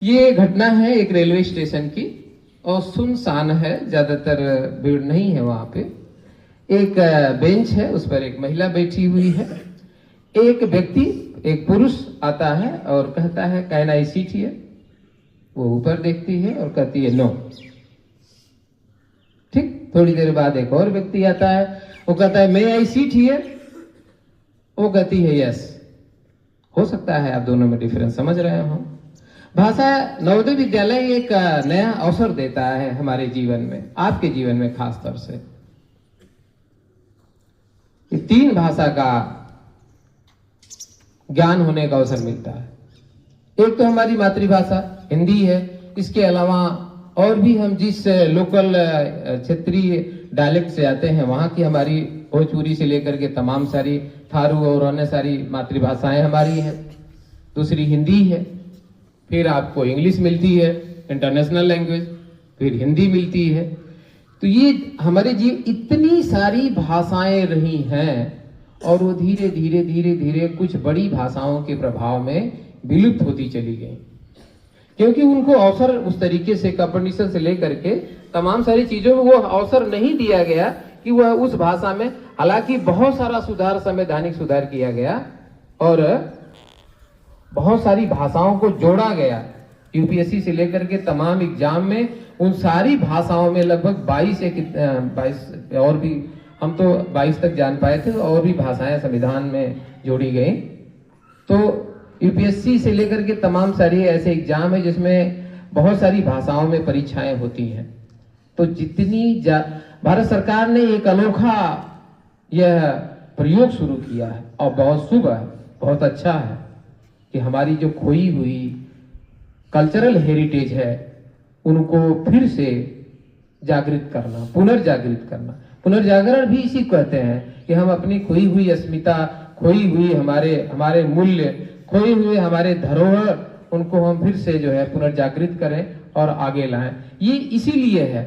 ये घटना है एक रेलवे स्टेशन की और सुनसान है, ज्यादातर भीड़ नहीं है वहां पे। एक बेंच है, उस पर एक महिला बैठी हुई है। एक व्यक्ति, एक पुरुष आता है और कहता है कैन आई सीट हियर। वो ऊपर देखती है और कहती है नो। ठीक, थोड़ी देर बाद एक और व्यक्ति आता है, वो कहता है मे आई सीट हियर। वो कहती है यस। हो सकता है आप दोनों में डिफरेंस समझ रहे हो। भाषा नवोदय विद्यालय एक नया अवसर देता है हमारे जीवन में, आपके जीवन में खास तौर से। तीन भाषा का ज्ञान होने का अवसर मिलता है। एक तो हमारी मातृभाषा हिंदी है, इसके अलावा और भी हम जिस लोकल क्षेत्रीय डायलेक्ट से आते हैं वहां की हमारी भोजपुरी से लेकर के तमाम सारी थारू और अन्य सारी मातृभाषाएं हमारी हैं। दूसरी हिंदी है, फिर आपको इंग्लिश मिलती है इंटरनेशनल लैंग्वेज, फिर हिंदी मिलती है। तो ये हमारे इतनी सारी भाषाएं रही हैं और वो धीरे धीरे धीरे धीरे कुछ बड़ी भाषाओं के प्रभाव में विलुप्त होती चली गई, क्योंकि उनको अवसर उस तरीके से कंपटीशन से लेकर के तमाम सारी चीजों में वो अवसर नहीं दिया गया कि वह उस भाषा में, हालांकि बहुत सारा सुधार, संवैधानिक सुधार किया गया और बहुत सारी भाषाओं को जोड़ा गया। यूपीएससी से लेकर के तमाम एग्जाम में उन सारी भाषाओं में लगभग 22 और भी, हम तो 22 तक जान पाए थे, और भी भाषाएं संविधान में जोड़ी गई। तो यूपीएससी से लेकर के तमाम सारी ऐसे एग्जाम है जिसमें बहुत सारी भाषाओं में परीक्षाएं होती हैं। तो भारत सरकार ने एक अनोखा यह प्रयोग शुरू किया है और बहुत शुभ है, बहुत अच्छा है कि हमारी जो खोई हुई कल्चरल हेरिटेज है उनको फिर से जागृत करना, पुनर्जागृत करना। पुनर्जागरण भी इसी कहते हैं कि हम अपनी खोई हुई अस्मिता, खोई हुई हमारे मूल्य, खोई हुए हमारे धरोहर, उनको हम फिर से जो है पुनर्जागृत करें और आगे लाएं। ये इसीलिए है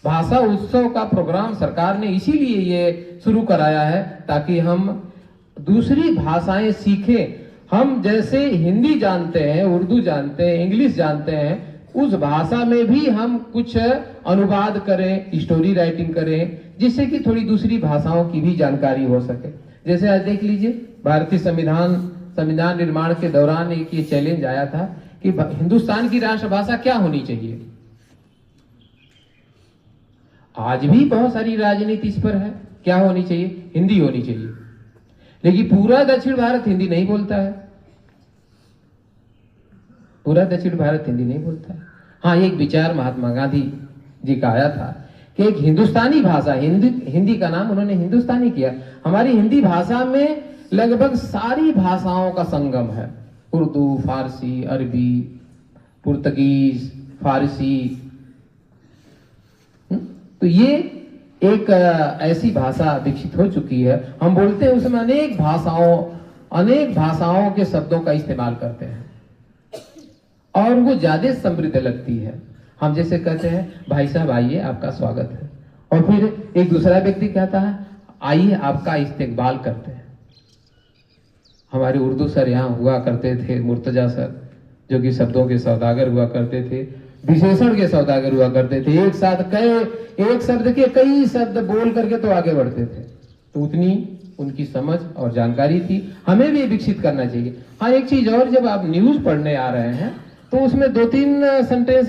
भाषा उत्सव का प्रोग्राम सरकार ने इसीलिए ये शुरू कराया है, ताकि हम दूसरी भाषाएं सीखें। हम जैसे हिंदी जानते हैं, उर्दू जानते हैं, इंग्लिश जानते हैं, उस भाषा में भी हम कुछ अनुवाद करें, स्टोरी राइटिंग करें, जिससे कि थोड़ी दूसरी भाषाओं की भी जानकारी हो सके। जैसे आज देख लीजिए, भारतीय संविधान निर्माण के दौरान एक ये चैलेंज आया था कि हिंदुस्तान की राष्ट्रभाषा क्या होनी चाहिए। आज भी बहुत सारी राजनीति इस पर है, क्या होनी चाहिए, हिंदी होनी चाहिए। लेकिन पूरा दक्षिण भारत हिंदी नहीं बोलता है, पूरा दक्षिण भारत हिंदी नहीं बोलता है। हाँ, एक विचार महात्मा गांधी जी का आया था कि एक हिंदुस्तानी भाषा, हिंदी का नाम उन्होंने हिंदुस्तानी किया। हमारी हिंदी भाषा में लगभग सारी भाषाओं का संगम है, उर्दू, फारसी, अरबी, पुर्तगीज, फारसी। तो ये एक ऐसी भाषा विकसित हो चुकी है, हम बोलते हैं उसमें अनेक भाषाओं के शब्दों का इस्तेमाल करते हैं और वो ज्यादा समृद्ध लगती है। हम जैसे कहते हैं भाई साहब आइए, आपका स्वागत है, और फिर एक दूसरा व्यक्ति कहता है आइए, आपका इस्तेकबाल करते हैं। हमारे उर्दू सर यहाँ हुआ करते थे, मुर्तजा सर, जो कि शब्दों के सौदागर हुआ करते थे, विशेषण के सौदागर हुआ करते थे। एक साथ एक शब्द के कई शब्द बोल करके तो आगे बढ़ते थे। तो उतनी उनकी समझ और जानकारी थी, हमें भी विकसित करना चाहिए। हाँ, एक चीज और, जब आप न्यूज पढ़ने आ रहे हैं तो उसमें 2-3 सेंटेंस